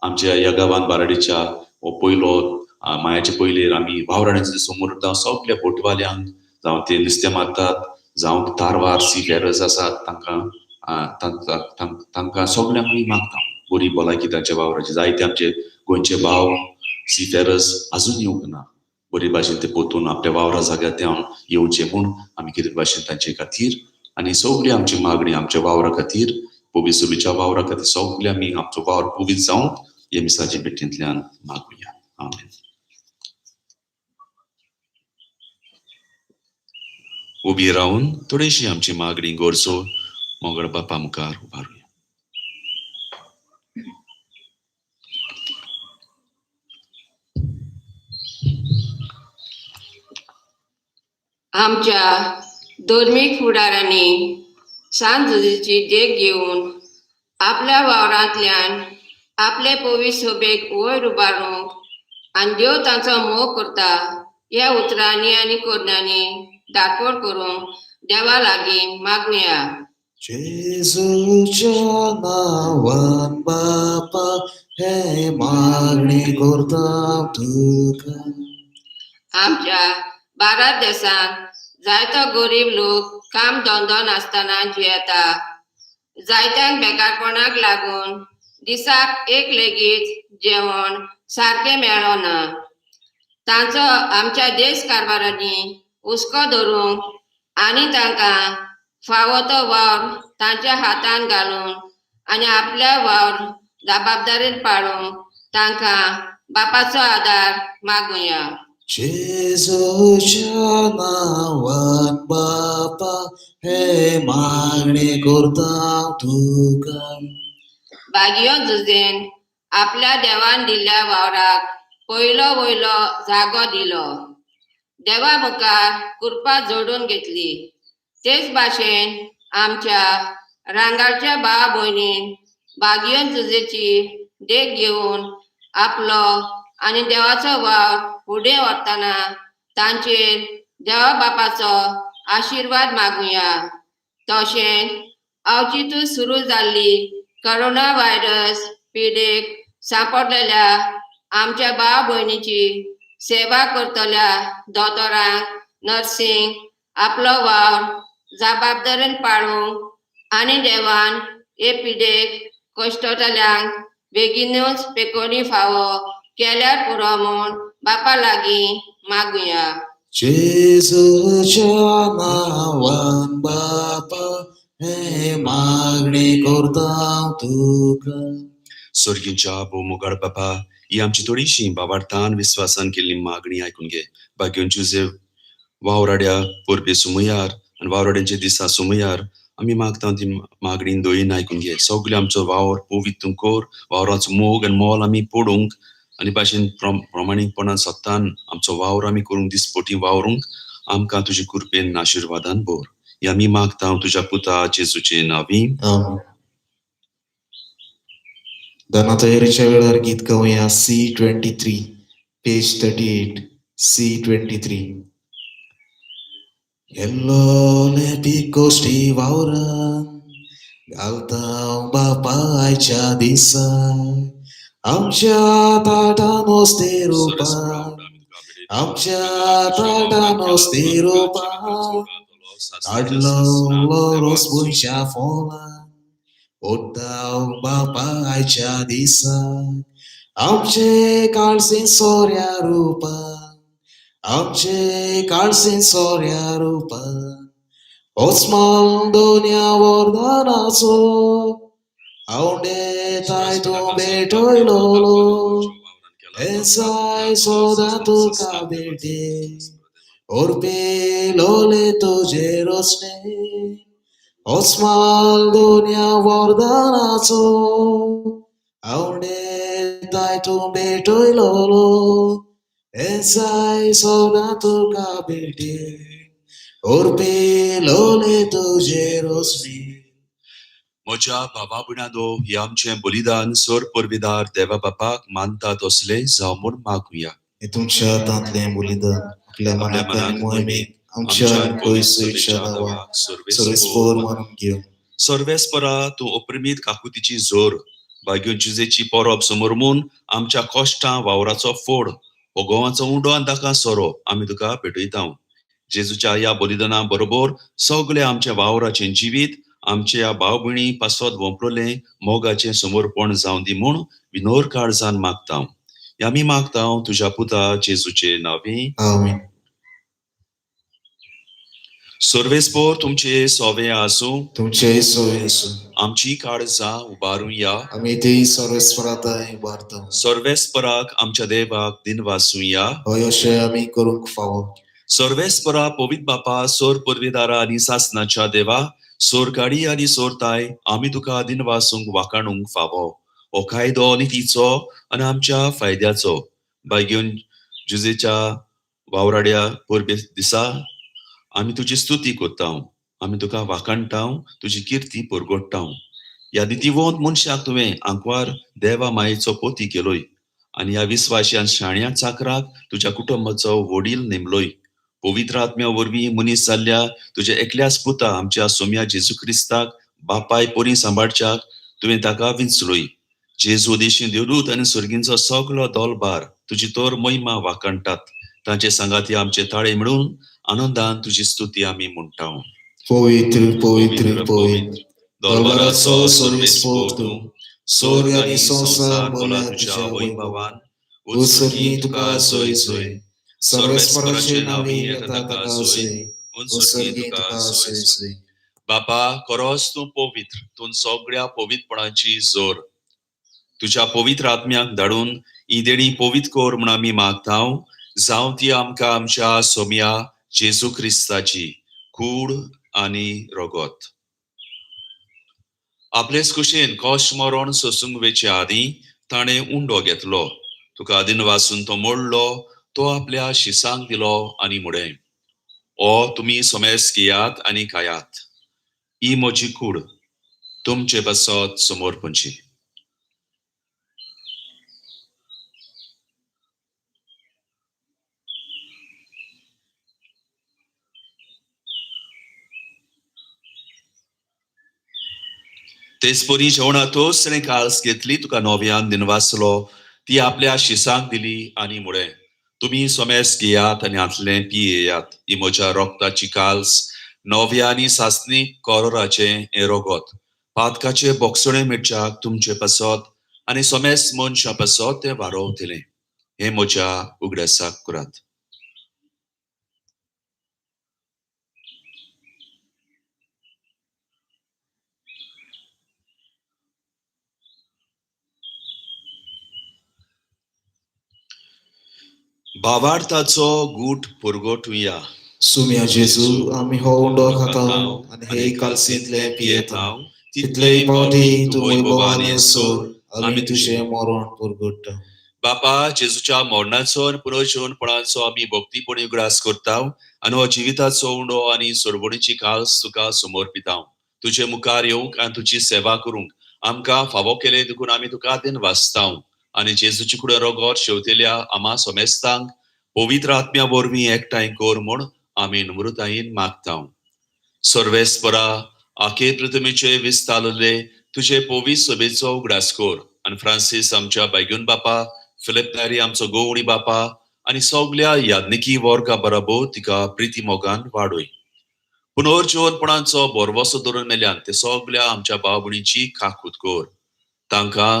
आमच्या ह्या गांवांत बाराडेच्या हो पयलो मायाचे पयलेर आमी वावराड्यांचे समोर सगळ्या बोटवाल्यांक जावं ते नुस्तें मारतात, जावं तारवार सीफेरर्स आसात तांकां सगळ्यांक आमी मागता बरी भलायकी तांच्या वावराची. जायते आमचे गोंयचे भाव सीफेरर्स आजून येवंक ना. बरे भाशेन ते पोतून आपल्या वावरा जाग्यार ते येवचे म्हूण आमी कितें भाशेन तांचे खातीर आनी सगळी आमची मागणी आमच्या वावरा खातीर पवित्र सभेच्या वावरा खातीर सगळे आमी आमचो वावर पवित्र जावं हे मिसाचे भेटेंतल्यान मागुया. आमेन. उबी रावन थोडीशी आमची मागणी गोरसो मोगळ बापा मुखार उबारुया. आमच्या धर्मीक फुडाऱ्यांनी सांजुजेची देख घेवन आपल्या वावरांतल्यान आपले पवित्र सभेक वयर उबारूंक आनी देव तांचो मोग करता ह्या उतरांनी आनी कोरण्यांनी दाखोड करूंक देवा लागीं मागुया. जेजूच्या नांवान बापा हे मागणी करता तुका. आमच्या भारत देशांत जायतो गरीब लोक काम धंदो नासतना जियेता. जायत्यांक बेकारपणाक लागून दिसाक एक लेगीत जेवण सारकें मेळना. तांचो आमच्या देश कारभारांनी हुस्को धरूंक आनी तांकां फावो तो वावर तांच्या हातान घालून आनी आपल्या वावर जबाबदारेन पाळूंक तांकां बापाचो आदार मागुया. जेजूच्या नांवान बापा हे मागणी करता तुका. बागयो झुजेन आपल्या देवान दिल्ल्या वावराक पयलो वयलो जागो दिलो. देवा मुखार कृपा जोडून घेतली. तेच भाशेन आमच्या रांगाच्या भाव भयणीन बागयो झुजेची देख घेवन आपलो आनी देवाचो वावर फुडें व्हरतना तांचेर देवा बापाचो आशिर्वाद मागुया. तशेंच अवचितूच सुरू जाल्ली कोरोना व्हायरस पिडेक सांपडलेल्या आमच्या भाव भयणीची सेवा करतल्या दोतोरांक नर्सींक आपलो वावर जबाबदारेन पाळूंक आनी देवान हे पिडेक कश्टतल्यांक बेगीनूच पेकोनी फावो केल्यार पुरो म्हूण बापा लागीं मागुया. जेजूच्या नांवान बापा हे मागणी करता तुका. स्वर्गींच्या भोवमुखार बापा ही आमची थोडीशी बाबार्थान विस्वासान केल्ली मागणी आयकून घे. बागयोन जुझेफ वावराड्या पोरबे सुमयार आनी वावराड्यांच्या दिसा सुमयार आमी मागता ती मागणी दोयीन आयकून घे. सगळे आमचो वावर पवित्र कोर, वावराचो मोग आनी मोल आमी पडूंक आनी भाशेन प्रमाणीकपणान सत्तान आमचो वावर आमी करूंक दिसपोटी वावरूंक आमकां तुजे कृपेन आशिर्वादान भर. हे आमी मागता तुज्या पुता जेजूचे नांवीं. आमीन. दना तयारीच्या वेळार गीत गावया. C23 page 38 C23. येल्लोले पिकोश्टी वावरान घालता बापायच्या दिसा. आमच्या ताटान नुस्तें रोवपाक, आमच्या ताटान नुस्तें रोवपाक काडलो रोस बुरश्या फोलान. ओद्दाव बापायच्या दिसा आमचे काळसीन सोऱ्या रुपान, आमचे काळसीन सोऱ्या रुपान. ओस्माल दोन्या वरदानाचो आवडे तायतो बेटयलो. एसाय सोदा तुका बेटे ओरपे लोले तुजे रोसने. ओस्माल दोन्या वरदानाचो आवडे तायतो बेटयलो. एसाय सोदा तुका बेटे ओरपे लोले तुजे रोसने. म्हज्या भावा भयणांनो, हे आमचें बलिदान सोर परबेदार देवा बापाक मानता तसलें जावं म्हूण मागुया. हे तुमच्या हातांतलें बलिदान आपल्या मनाक आनी मोहिमेक आमच्या पयसुच्या नांवान सर्वेस्पर मानून घेवं. सर्वेस्परा तूं अप्रमीत काकुतीची जोर बागयोन जुझेची परब समोर म्हूण आमच्या कश्टां वावराचो फोड हो गोवाचो उंडो आनी ताका सोरो आमी तुका भेटयता. जेजूच्या ह्या बलिदाना बरोबर सगळे आमच्या वावराचें जिवीत आमच्या ह्या भाव भयणी पासत वंपलोले मोगाचें समर्पण जावं दी म्हूण विनोर काळजान मागता. आमी मागता तुज्या पुता जेजूचे नांवीं. आमीन. सर्वेस्पर तुमचे सोवे आसूं, तुमचे सोय आसूं. आमची काळजां उबारून या. आमी ती सर्वेस्पराताय उबारता. सर्वेस्पराक आमच्या देवाक दिन वासूं या. हय अशें आमी करूंक फावो. सर्वेस्परा पवित्र बापा सोर परवेदारा आनी सासनाच्या देवा सोरकाडी आनी सोरताय आमी तुका दिन वासूंक वाखाणूंक फावो. हो कायदो नितीचो आनी आमच्या फायद्याचो बागयोन जुझेच्या वावराड्या परबे दिसा आमी तुजी स्तुती कोत्ता आमी तुका वाखाणटा तुजी कीर्ती परगोडटा ह्या दितीवंत मनशाक तुवें आंकवार देवा मायेचो पोती केलोय आनी ह्या विस्वाशान शाण्या चाकराक तुज्या कुटुंबाचो वडील नेमलोय पवित्र आत्म्या वरवीं मनीस जाल्ल्या तुज्या एकल्याच पुता आमच्या सोम्या जेजू क्रिस्ताक बापाय पोरी सांबाळच्याक तुवें ताका विंचलोय जेजू देशीं देवदूत आनी सर्गींचो सगलो दोलबार तुजी तोर महिमा वाखाणटात तांचे सांगाती आमचे ताळे मिळून आनंदान तुजी स्तुती आमी म्हणटा पवित्र पवित्र पवित्र दोलबाराचो सर्वेस्पोक तूं स्वर्ग आनी संसार बोल्यार तुज्या वैभवान उत्सर्गी तुका सोय सोय सर्वेस्पराचे नावी येता ताका सोय उत्सर्गी तुका सोय सोय बापा खरोच तूं पवित्र तूं सगळ्या पवित्रपणाची जोर तुज्या पवित्र आत्म्याक धाडून ही देणी पवित्र कोर म्हूण आमी मागता जावं ती आमकां आमच्या सोम्या जेजू क्रिस्ताची कूड आनी रगत आपलेच कुशीन कश्ट मरण सोसूंक वेचे आदीं ताणें उंडो घेतलो तुका आदीन वाचून तो मोडलो तो आपल्या शिसांक दिलो आनी मुडें ओ तुमी सोमेस घेयात आनी खायात ही म्हजी कूड तुमचे बसत समोर पंची तेचपरी जेवणा तोसणे काळस घेतली तुका नव्यान दिनवासलो ती आपल्या शिसांक दिली आनी मुडें तुमी सोमेस घेयात आनी हातलें पियेयात ही म्हज्या रोगताची काल्स नव्या आनी सासणीक कोरोराचे हें रगत पातकाचे बोगसणे मिरच्याक तुमचे पासत आनी सोमेस मनशा पासत तें वारोवतलें हें म्हज्या उगड्यासाक करात भावार्थाचो गूट पुरगोटुया सुम्या जेजू आमी हो उंडो खाता आनी हे कालसींतले पियेता तितलेय पावटी तूं वैभवान सोर आमी तुजें मरण परगट्टा बापा जेजूच्या मरणाचो आनी पुनर्जीवनपणाचो आमी भक्तीपणी उगडास करता आनी हो जिविताचो उंडो आनी सोडवणीची काल्स तुका समर्पिता तुजे मुखार येवंक आनी तुजी सेवा करूंक आमकां फावो केले देखून आमी तुका दिन वाचता आनी जेजूची कुडे रगत शेवतेल्या आमा सोमेस्तांक पवित्र आत्म्या वरवीं एकठांय कर म्हूण आमी नम्रतायेन मागता सर्वेस्परा आखे पृथ्वीचे विस्तारले तुजे पवित्र सभेचो उगडास कर आनी फ्रांसीस आमच्या बायगून बापा फिलिप नॅरी आमचो गोवणी बापा आनी सगळ्या याज्ञिकी वर्गा बरोबर तिका प्रिती मोगान वाडोय पुनर्जीवनपणाचो बोरवोसो धरून मेल्यान ते सगळ्या आमच्या भाव भयणीची काकूत कर तांकां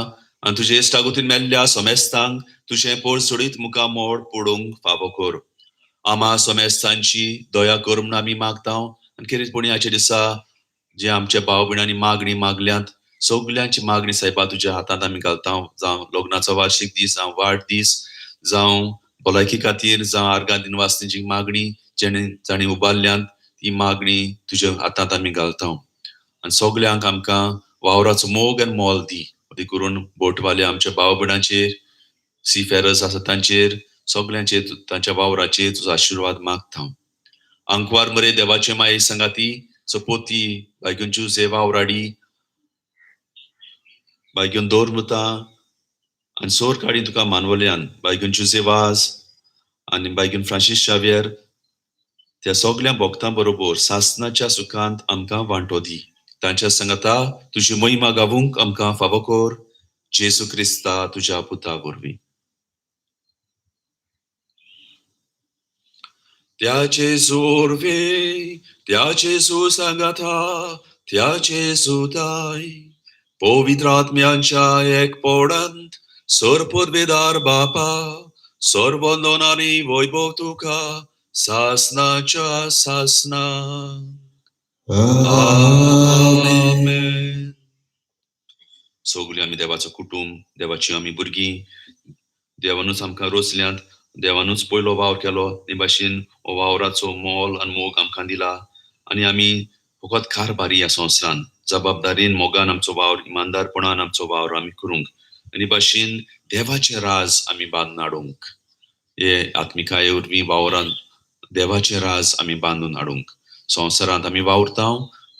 आनी तुजे इश्टागुतीन मेल्ल्या सोमेस्तांक तुजें पोरसुडीत मुखामोड पडूंक फावो कर आमा सोमेस्तांची दया कर म्हूण आमी मागता आनी किरीतपणाच्या दिसा जे आमच्या भाव भयणांनी मागणी मागल्यांत सगळ्यांची मागणी साहेबा तुज्या हातांत आमी घालता जावं लग्नाचो वार्षिक दीस जावं वाडदीस जावं भलायकी खातीर जावं आर्गां दिनवासनीची मागणी जाणी उबारल्यांत ती मागणी तुज्या हातांत आमी घालता आनी सगळ्यांक आमकां वावराचो मोग आनी मोल दी करून बोटवाले आमच्या भाव भयणांचेर सीफेरस आसा तांचेर सगळ्यांचेर तांच्या वावराचेर तुजो आशिर्वाद मागता आंकवार मरे देवाचे माये सांगाती सपोती बायगून जुजे वावराडी बायगून दोरमुता आनी सोर काडी तुका मानवल्यान बायगून जुजे वाज आनी बायगून फ्रांसीस शावेर त्या सगळ्या भक्तां बरोबर सासणाच्या सुखांत आमकां वांटो दी तांच्या सांगाता तुजी महिमा गावूंक आमकां फावो कर जेजू क्रिस्ता तुज्या पुता वरवीं त्या जेजू वरवीं त्या जेजू सांगाता त्या जेजू दाय पवित्र आत्म्यांच्या एकपणांत सर्वोद्वेदार बापा सर्वंदन आनी वैभव तुका सासणाच्या सासना आमेन सगळीं आमी देवाचो कुटुंब देवाची आमी भुरगीं देवानूच आमकां रोचल्यांत देवानूच पयलो वावर केलो ते भाशेन हो वावराचो मोल आनी मोग आमकां दिला आनी आमी फकत कारभारी ह्या संवसारान जबाबदारीन मोगान आमचो वावर इमानदारपणान आमचो वावर आमी करूंक आनी भाशेन देवाचे राज आमी बांदून हाडूंक हे आत्मिकाये वरवीं वावरान देवाचे राज आमी बांदून हाडूंक संवसारांत आमी वावुरता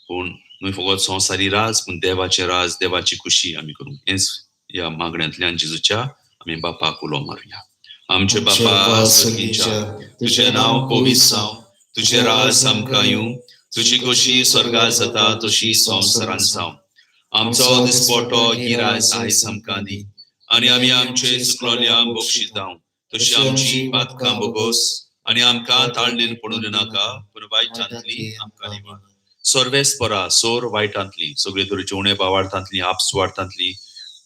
पूण न्हय फकत संवसारी राज पूण देवाचे राज देवाची खुशी आमी करूंक हेच ह्या मागण्यांतल्यान जेजूच्या आमी बापाक उलो मारुया आमचे बापा सर्गीच्या तुझें नांव पवित्र जावं तुझें राज आमकां येवं तुजी कशी स्वर्गांत जाता तशी संवसारांत जावं आमचो दिसपट्टो गिरायज आयज आमकां दी आनी आमी आमचे चुकलोल्यांक बक्षिसांव तशी आमची पातकां बोगोस आनी आमकां ताळणेन पडूं नाका पूण वायटांतली आमकां निवार सर्वेस्परा सोर वायटांतली सगळे तरेची उणे बावार्थांतली आपसुवार्थांतली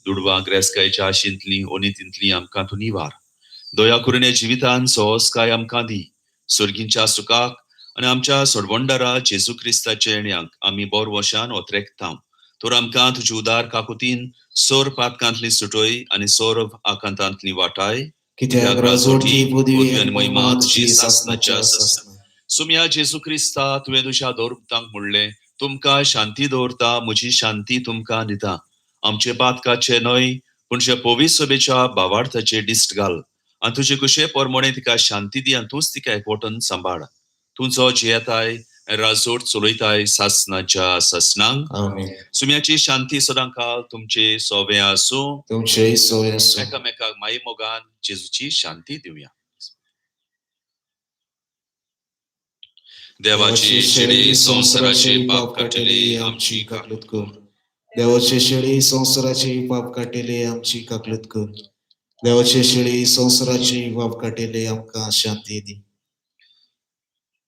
दुडवां ग्रेसकायेच्या आशेंतली ओनितींतली आमकां तूं निवार दया करून हे जिवितान सोंसकाय आमकां दी सर्गींच्या सुखाक आनी आमच्या सोडवंडारा जेजू क्रिस्ताचे येण्याक आमी बोर वशान ओतरेकता तर आमकां तुजी उदार काकुतीन सोर पातकांतली सुटोय आनी सोर आकांतांतली वाटाय कित्याक राजवटी पदवी आनी महिमा तुजी सासनाच्या सासना सुम्या जेजू क्रिस्ता तुवें तुज्या दौरतांक म्हणलें तुमकां शांती दवरता म्हजी शांती तुमकां दिता आमचे पातकाचे न्हय पूण जे पवित्र सभेच्या भावार्थाचे दिश्ट घाल आनी तुजे कुशे परमणे तिका शांती दी आनी तूंच तिका एकवटन सांबाळ तुमचो जियेताय राजोट चलयताय सासनाच्या सासनांक आमेन सुम्याची शांती सदां काल तुमचे सोवे आसूं तुमचे सोय आसूं एकामेकाक माई मोगान जेजूची शांती दिवया देवाची शिडी संवसाराचे पाप काटली आमची काकलूत कर देवाचे शेळी संवसाराची पाप काटेले आमची काकलूत कर देवाचे शेळी संवसाराची पाप काटेले आमकां शांती दी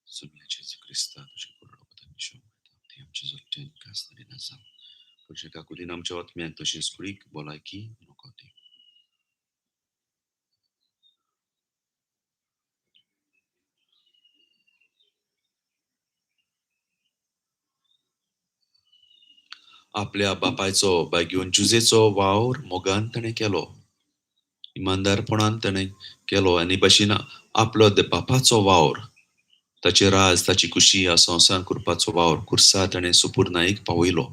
सुम्या जेजू क्रिस्ता तुझे कुर्डो ती आमची जोडटेन कास्तरी नासा तुझे काकुलीन आमच्या आत्म्याक तशेंच कुडीक भलायकी नको दी आपल्या बापायचो बागेवन जुजेचो वावर मोगान ताणें केलो इमानदारपणान ताणें केलो आनी भाशेन आपलो बापाचो वावर ताचे राज ताची खुशी ह्या संवसार करपाचो वावर कुर्सा ताणें सुपूर्णायेक पावयलो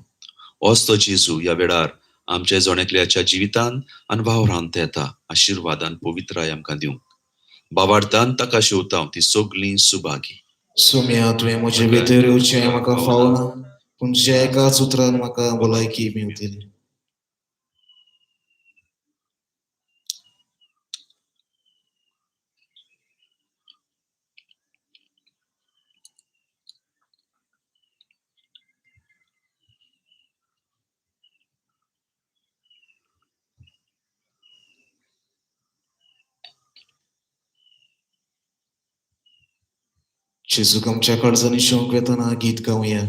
होच तो जेजू ह्या वेळार आमच्या जोणेकल्याच्या जिवितान आनी वावरांत येता आशिर्वादान पवित्राय आमकां दिवंक बावार्थान ताका शेवता ती सगळीं सुभागी सुम्या तुवें म्हजे भितर येवचें म्हाका फावना पूण जे एकाच उतरान म्हाका भलायकी मेवतली जेजूक आमच्या काळजांनी शोक येतना गीत गावया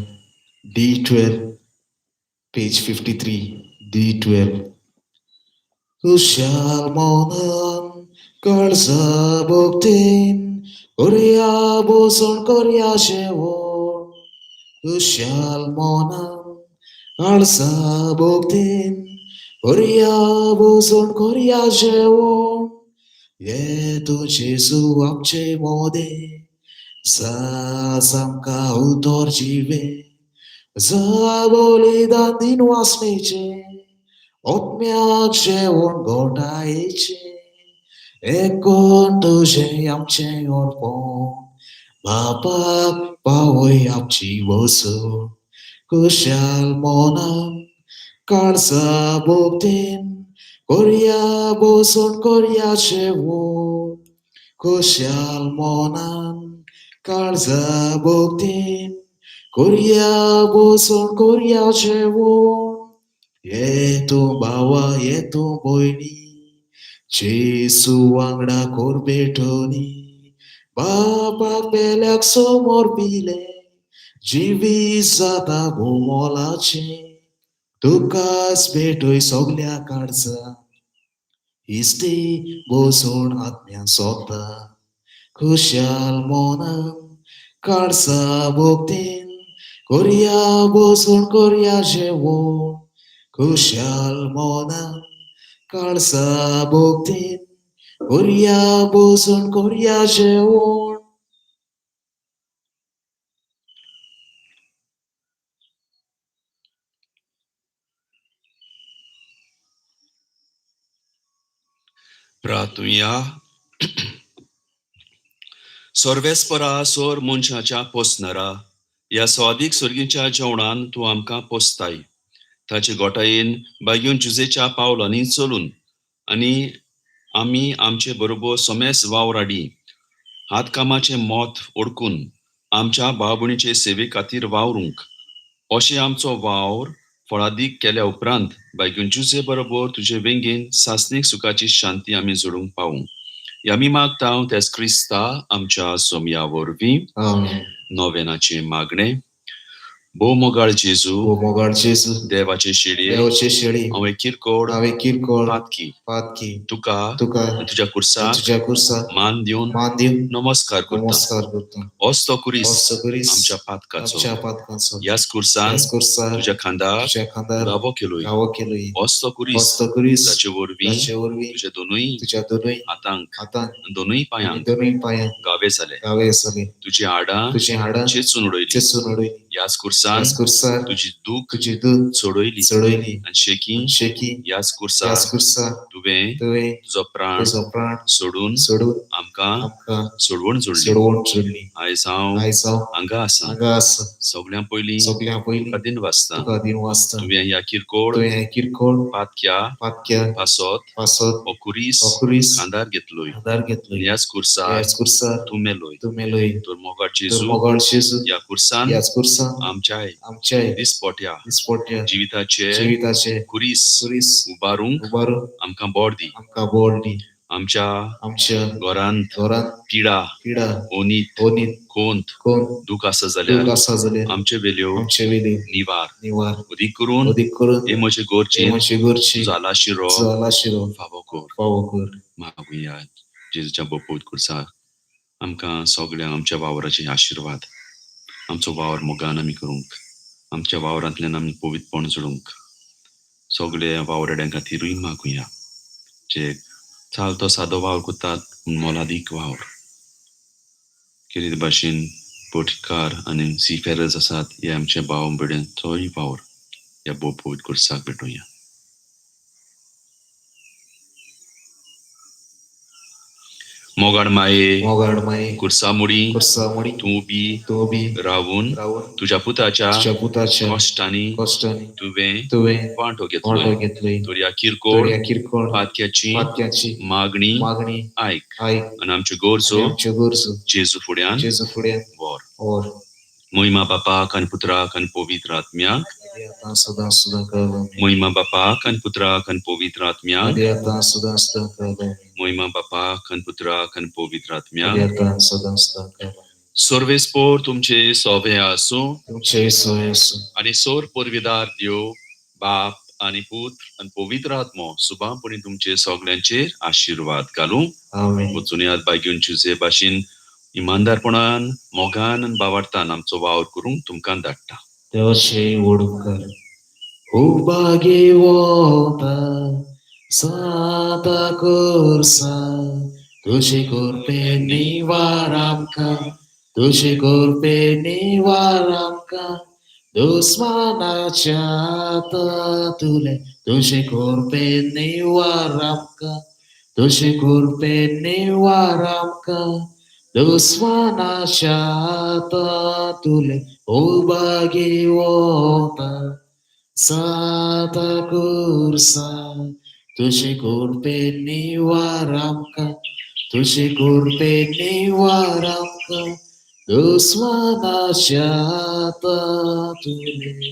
D12 पेज 53 D12 खुशाल मौनान काळजा भोगतेन कोरया बोसोन कोरया जेवण खुशाल मौनान काळजा भोगतेन कोरया बोसोन कोरया जेवण ये तू जेजू आमचे मोदे Zaz amka utor jive Zaboli din wasmece Otmiak sheon gotaeche Ekon tuje amche orpon Bapak pawoy apchi woso Kushal monam Karsa boktin Korea boson Korea shewon Kushal monam काळजा भोगतीन कोरया बोसोन कोरया जेवण ये तूं भावा ये तूं भयणी जेसू वांगडा कोर भेटोनी बापाक पेल्याक समोर पिले जिवीत जाता भोमोलाचे तुकाच भेटोय सगल्या काळजा इस्ती बोसोन आत्म्यान सोदता खुशाल मोनान काळजा भोगतीन कोरया बोसोन कोरया जेवण खुशाल मोनान काळजा भोगतीन कोरया बोसोन कोरया जेवण प्रार्थुया सर्वेस्परा सोर मनशाच्या पोसणारा ह्या स्वादीक सर्गीच्या जेवणान तूं आमकां पोसताय. ताचे गोठायेन बागेवन जुजेच्या पावलांनी चलून आनी आमी आमचे बरोबर सोमेस वावराडी हात कामाचे मोत ओडकून आमच्या भाव भयणीचे सेवे खातीर वावरूंक अशें आमचो वावर फळादीक केल्या उपरांत बागेवन जुजे बरोबर तुजे वेंगेन सासणीक सुखाची शांती आमी जोडूंक पावूं. आमी मागता तेच क्रिस्ता आमच्या सोम्या वरवीं. आमेन. नोवेनाचे मागणे. भोव मोगाळ जेजू, ओ मोगाळ जेजू, देवाचे शेडये, देवाचे शेळी, हांवें किरकोळ हांवें किरकोळ पातकी पातकी तुका तुका तुज्या कुर्साक तुझ्या कुर्साक मान दिवन मान दिवन नमस्कार करता. नमस्कार करता. होच तो कुरीस होच कुरीस आमच्या पातकाचो. आमच्या पातकाचो. ह्याच कुर्सान ह्याच कुर्सार तुज्या खांदार तुझ्या खांदार गावो केलोय. गावो केलोय. होच तो कुरीस होच तो कुरीस जाचे वरवीं जाचे वरवीं तुजे दोनूय तुझ्या दोनूय हातांक हातांक दोनूय आनी पांयांक दोनूय पांयांक गावे जाले. गावे जाले. तुजी हाडां तुझी हाडां चेचून उडयली. चेचून उडयली. ह्याच कुर्सान ह्याच कुर्सार तुजी दूख तुझी दूध चोडयली. चडयली. आनी शेकी शेकी ह्याच कुर्सार ह्याच कुर्सार तुवें तुवें तुजो प्राण तुजो प्राण सोडून सोडून आमकां आमकां सोडवण जोडली. सोडवण जोडली. आयज हांव आयज हांव हांगा आसा. हांगा आसा. सगळ्यां पयलीं सगळ्यां पयलीं तुका दिन वाजता. तुका दिन वाजता. तुवें ह्या किरकोळ तुवें हें किरकोळ पातक्या पातक्या पासत पासत हो कुरीस हो कुरीस खांदार घेतलोय. आदार घेतलोय. ह्याच कुर्सार ह्याच कुर्सार तूं मेलोय. तूं मेलोय. तर मोगाळ तर जेजू मोगाळ जेजू ह्या कुर्सान ह्याच कुर्सार आमच्या आमच्या दिसपोट्या दिसपोट्या जिविताचे जिविताचे कुरीस कुरीस उबारूंक उबारून आमकां बोड दी. आमकां बोड दी. आमच्या आमच्या घरांत घरांत पिडा पिडा ओनीत ओनीत खोंत कोण दूख आसा दूख जाल्यार आसा जाल्यार आमचे वेल्यो आमचे वेले निवार निवार अदीक करून अदीक करून हे म्हजे हे गोरचेर मातशे गोरची जाला शिरो जाला शिरो फावो कर. फावो कर. मागुया जेजूच्या बोपोत कुर्सार आमकां सगळ्यांक आमच्या वावराचे आशिर्वाद. आमचो वावर मोगान आमी करूंक आमच्या वावरांतल्यान आमी पवित्रपण जोडूंक सगळे वावराड्यां खातीरूय मागुया जे चालतो सादो वावर करतात पूण मोलादीक वावर कितें भाशेन पोटकार आनी सीफेरर्स आसात हे आमचे भाव भयण चोय वावर ह्या भोव पवित्र कुर्साक भेटुया. मोगाड माये मोगाड माये कुर्सा मुडी कुर्सा मुडी तूं बी तूं बी रावून रावून तुज्या पुताच्या तुझ्या पुताच्या कश्टांनी कश्टांनी तुवें तुवें वांटो वांटो घेतलोय. घेतलोय. तर ह्या किरकोळ ह्या किरकोळ पातक्याची पातक्याची मागणी मागणी आयक आयक. आनी आमच्यो आनी गोरजो आमच्यो गरजो जेजू फुड्यान जेजू फुड्यान व्हर. व्हर. महिमा बापाक आनी पुत्राक आनी पवित्र आत्म्याक. आदी आतां सदां सदां काळ. महिमा बापाक आनी पुत्राक आनी पवित्र आत्म्याक. आदी आतां सदां सदां काळ. महिमा बापाक आनी पुत्राक आनी पवित्र आदी आत्म्याक. आतां सदां सदां काळ. सर्वेस्पोर तुमचे सोवे आसूं तुमचे सोय आसूं. आनी सोर परवेदार देव बाप आनी पुत्र आनी पवित्र आत्मो सुभापणी तुमचे सगळ्यांचेर आशिर्वाद घालूं. आमेन. वचून याद बागेवन जुजे भाशेन इमानदारपणान मोगान आनी बावार्थान आमचो वावर करूंक तुमकां धाडटा. देवाचे वडूंकर उबागे वता साता करसा तुझे कोरपे निवार आमकां तुझे कोरपे निवार आमकां दुस्मानाच्या तुले तुझे कोरपे निवार आमकां तुझे कोरपे निवार आमकां दुस्मानाच्या तुले उबागे वता साता कुर्सा तुझे कोरपे निवार आमकां तुझे कोरपे निवार आमकां दुस्मानाच्या तुले